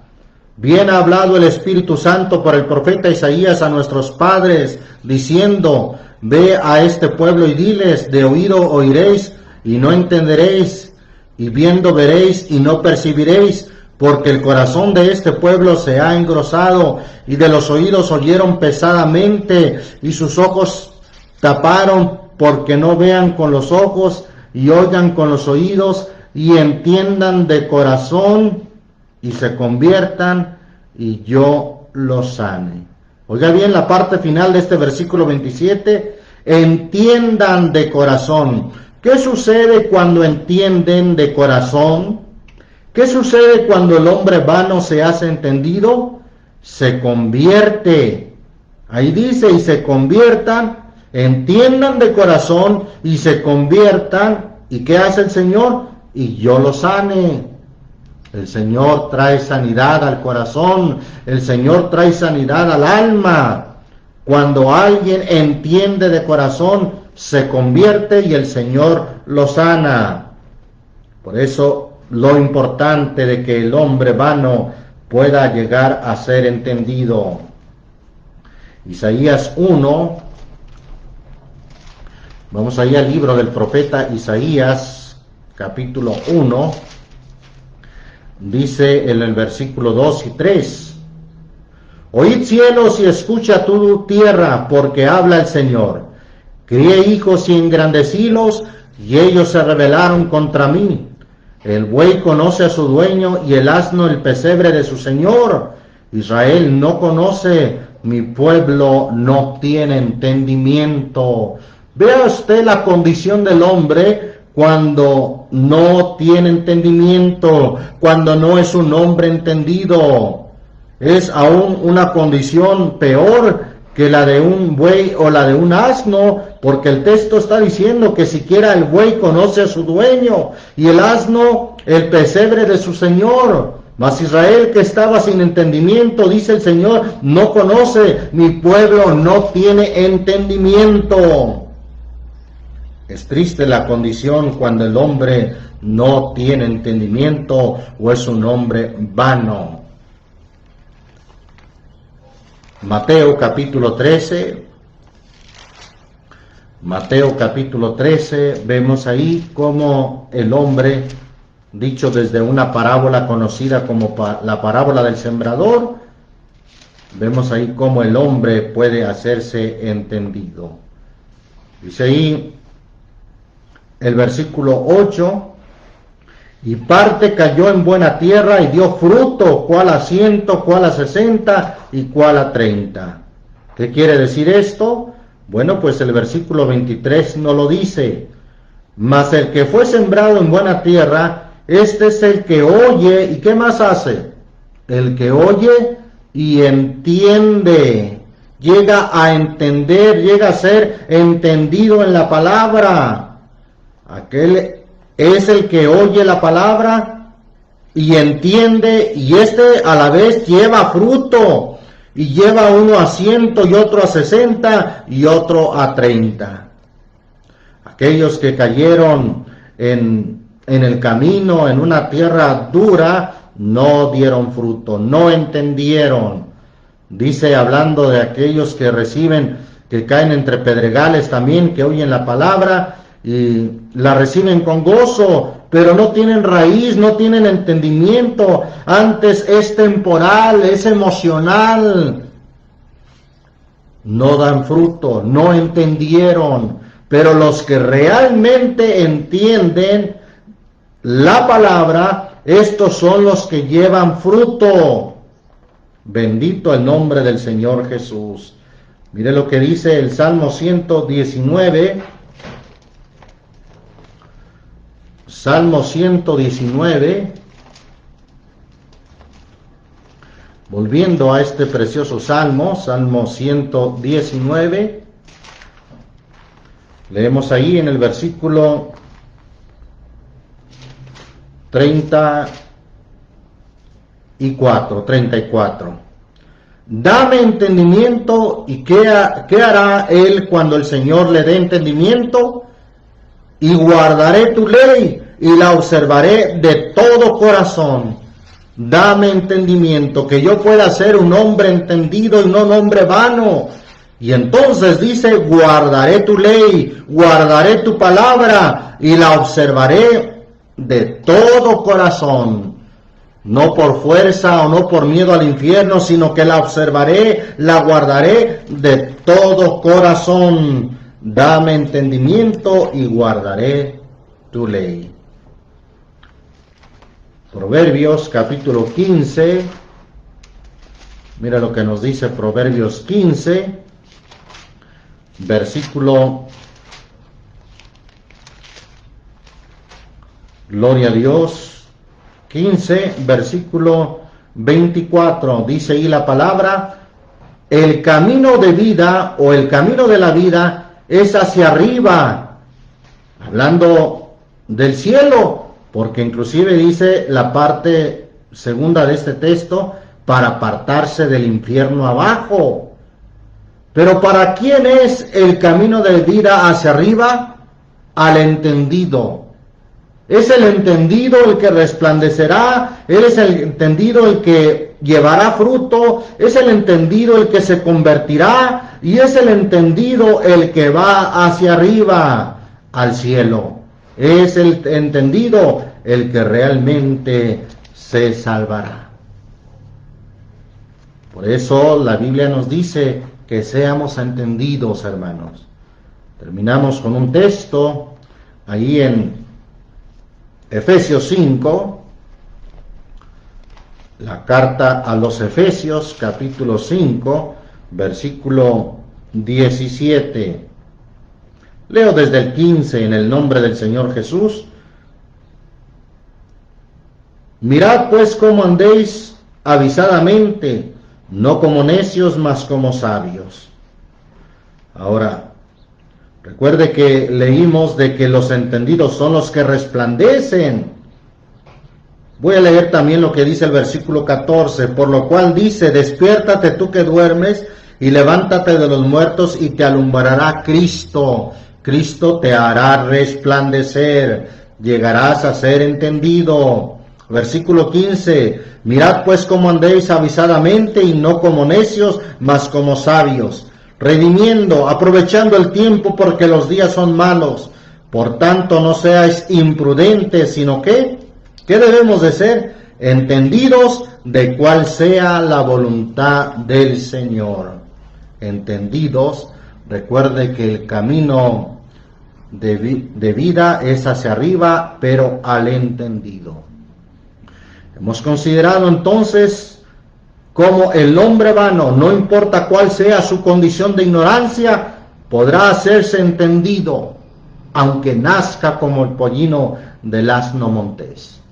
bien ha hablado el Espíritu Santo por el profeta Isaías a nuestros padres, diciendo: ve a este pueblo y diles, de oído oiréis y no entenderéis, y viendo veréis y no percibiréis, porque el corazón de este pueblo se ha engrosado, y de los oídos oyeron pesadamente, y sus ojos taparon, porque no vean con los ojos, y oigan con los oídos, y entiendan de corazón, y se conviertan, y yo los sane. Oiga bien la parte final de este versículo 27, entiendan de corazón. ¿Qué sucede cuando entienden de corazón? ¿Qué sucede cuando el hombre vano se hace entendido? Se convierte. Ahí dice, y se conviertan, entiendan de corazón y se conviertan. ¿Y qué hace el Señor? Y yo los sane. El Señor trae sanidad al corazón, el Señor trae sanidad al alma. Cuando alguien entiende de corazón, se convierte y el Señor lo sana. Por eso lo importante de que el hombre vano pueda llegar a ser entendido. Isaías 1, vamos ahí al libro del profeta Isaías, capítulo 1, dice en el versículo 2 y 3, oíd cielos y escucha tu tierra, porque habla el Señor. Crié hijos y engrandecílos, y ellos se rebelaron contra mí. El buey conoce a su dueño, y el asno el pesebre de su señor. Israel no conoce, mi pueblo no tiene entendimiento. Vea usted la condición del hombre cuando no tiene entendimiento, cuando no es un hombre entendido. Es aún una condición peor que la de un buey o la de un asno, porque el texto está diciendo que siquiera el buey conoce a su dueño y el asno el pesebre de su señor. Mas Israel, que estaba sin entendimiento, dice el Señor, no conoce, mi pueblo no tiene entendimiento. Es triste la condición cuando el hombre no tiene entendimiento o es un hombre vano. Mateo capítulo 13, vemos ahí cómo el hombre, dicho desde una parábola conocida como la parábola del sembrador, vemos ahí cómo el hombre puede hacerse entendido. Dice ahí el versículo 8, y parte cayó en buena tierra y dio fruto, cuál a 100, cuál a 60 y cuál a 30. ¿Qué quiere decir esto? Bueno, pues el versículo 23 no lo dice. Mas el que fue sembrado en buena tierra, este es el que oye, ¿y qué más hace? El que oye y entiende, llega a entender, llega a ser entendido en la palabra. Aquel es el que oye la palabra y entiende, y este a la vez lleva fruto, y lleva uno a 100 y otro a 60 y otro a 30. Aquellos que cayeron en el camino, en una tierra dura, no dieron fruto, no entendieron. Dice, hablando de aquellos que reciben, que caen entre pedregales también, que oyen la palabra y la reciben con gozo, pero no tienen raíz, no tienen entendimiento. Antes es temporal, es emocional. No dan fruto, no entendieron. Pero los que realmente entienden la palabra, estos son los que llevan fruto. Bendito el nombre del Señor Jesús. Mire lo que dice el Salmo 119. Salmo 119, volviendo a este precioso salmo, Salmo 119, Leemos ahí en el versículo 34. Dame entendimiento, y ¿qué hará él cuando el Señor le dé entendimiento? Y guardaré tu ley y la observaré de todo corazón. Dame entendimiento, que yo pueda ser un hombre entendido y no un hombre vano. Y entonces dice, guardaré tu ley, guardaré tu palabra y la observaré de todo corazón. No por fuerza o no por miedo al infierno, sino que la observaré, la guardaré de todo corazón. Dame entendimiento y guardaré tu ley. Proverbios capítulo 15. Mira lo que nos dice Proverbios 15, versículo, gloria a Dios, 15, versículo 24. Dice ahí la palabra: el camino de vida o el camino de la vida es hacia arriba, hablando del cielo, porque inclusive dice la parte segunda de este texto, para apartarse del infierno abajo. Pero ¿para quién es el camino de vida hacia arriba? Al entendido. Es el entendido el que resplandecerá, es el entendido el que llevará fruto, es el entendido el que se convertirá, y es el entendido el que va hacia arriba, al cielo. Es el entendido el que realmente se salvará. Por eso la Biblia nos dice que seamos entendidos, hermanos. Terminamos con un texto ahí en Efesios 5, la carta a los Efesios, capítulo 5, versículo 17. Leo desde el 15 en el nombre del Señor Jesús. Mirad pues cómo andéis avisadamente, no como necios, mas como sabios. Ahora, recuerde que leímos de que los entendidos son los que resplandecen. Voy a leer también lo que dice el versículo 14, por lo cual dice, despiértate tú que duermes, y levántate de los muertos, y te alumbrará Cristo. Cristo te hará resplandecer, llegarás a ser entendido. Versículo 15, mirad pues cómo andéis avisadamente, y no como necios, mas como sabios, redimiendo, aprovechando el tiempo, porque los días son malos. Por tanto, no seáis imprudentes, sino que, ¿qué debemos de ser? Entendidos de cuál sea la voluntad del Señor. Entendidos, recuerde que el camino de vida es hacia arriba, pero al entendido. Hemos considerado entonces cómo el hombre vano, no importa cuál sea su condición de ignorancia, podrá hacerse entendido, aunque nazca como el pollino del asno montés.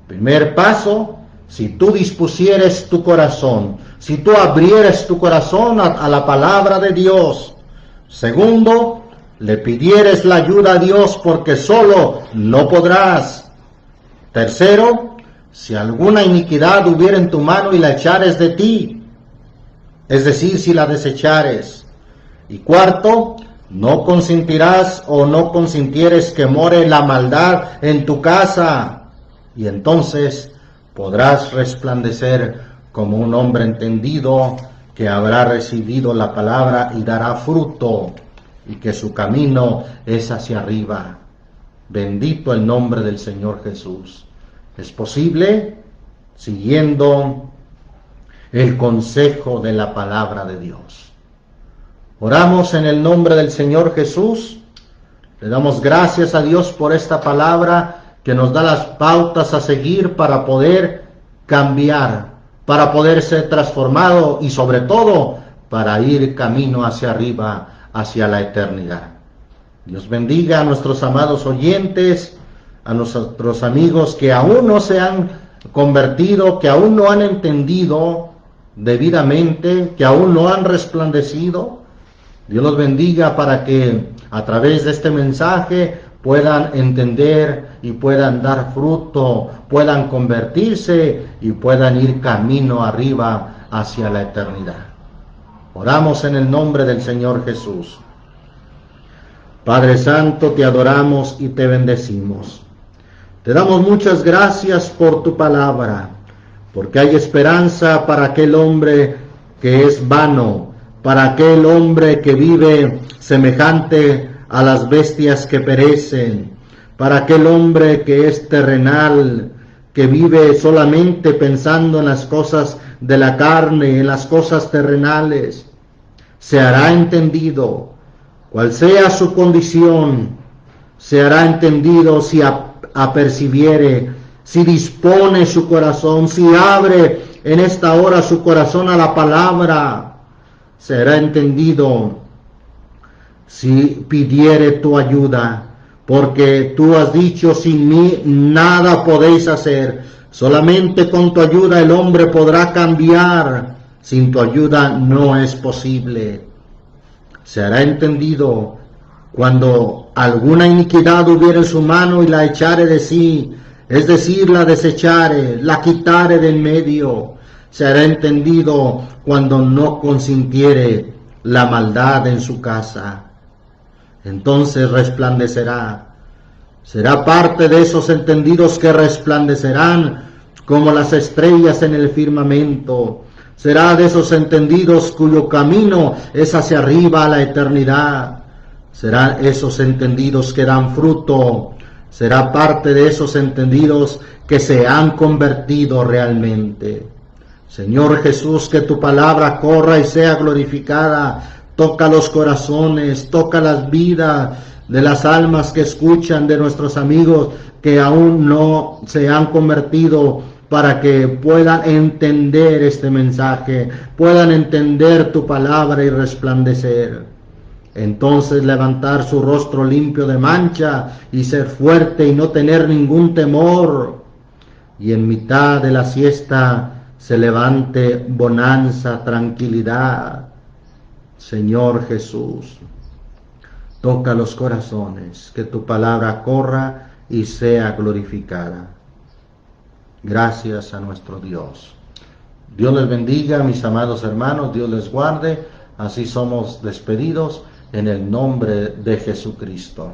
Primer paso, si tú dispusieres tu corazón, si tú abrieres tu corazón a la palabra de Dios. Segundo, le pidieres la ayuda a Dios, porque solo no podrás. Tercero, si alguna iniquidad hubiera en tu mano y la echares de ti, es decir, si la desechares. Y cuarto, no consentirás o no consintieres que more la maldad en tu casa, y entonces podrás resplandecer como un hombre entendido que habrá recibido la palabra y dará fruto, y que su camino es hacia arriba. Bendito el nombre del Señor Jesús. Es posible siguiendo el consejo de la palabra de Dios. Oramos en el nombre del Señor Jesús. Le damos gracias a Dios por esta palabra que nos da las pautas a seguir para poder cambiar, para poder ser transformado y sobre todo para ir camino hacia arriba, hacia la eternidad. Dios bendiga a nuestros amados oyentes, a nuestros amigos que aún no se han convertido, que aún no han entendido debidamente, que aún no han resplandecido. Dios los bendiga para que a través de este mensaje puedan entender y puedan dar fruto, puedan convertirse y puedan ir camino arriba hacia la eternidad. Oramos en el nombre del Señor Jesús. Padre Santo, te adoramos y te bendecimos. Te damos muchas gracias por tu palabra, porque hay esperanza para aquel hombre que es vano, para aquel hombre que vive semejante a las bestias que perecen, para aquel hombre que es terrenal, que vive solamente pensando en las cosas de la carne, en las cosas terrenales. Se hará entendido, cual sea su condición, se hará entendido si apercibiere, si dispone su corazón, si abre en esta hora su corazón a la palabra. Será entendido si pidiere tu ayuda, porque tú has dicho, sin mí nada podéis hacer, solamente con tu ayuda el hombre podrá cambiar, sin tu ayuda no es posible. Será entendido cuando alguna iniquidad hubiere en su mano y la echare de sí, es decir, la desechare, la quitare de en medio. Será entendido cuando no consintiere la maldad en su casa. Entonces resplandecerá. Será parte de esos entendidos que resplandecerán como las estrellas en el firmamento. Será de esos entendidos cuyo camino es hacia arriba a la eternidad. Serán esos entendidos que dan fruto. Será parte de esos entendidos que se han convertido realmente. Señor Jesús, que tu palabra corra y sea glorificada. Toca los corazones, toca las vidas de las almas que escuchan, de nuestros amigos que aún no se han convertido, para que puedan entender este mensaje, puedan entender tu palabra y resplandecer. Entonces levantar su rostro limpio de mancha y ser fuerte y no tener ningún temor. Y en mitad de la siesta se levante bonanza, tranquilidad. Señor Jesús, toca los corazones, que tu palabra corra y sea glorificada. Gracias a nuestro Dios. Dios les bendiga, mis amados hermanos, Dios les guarde. Así somos despedidos en el nombre de Jesucristo.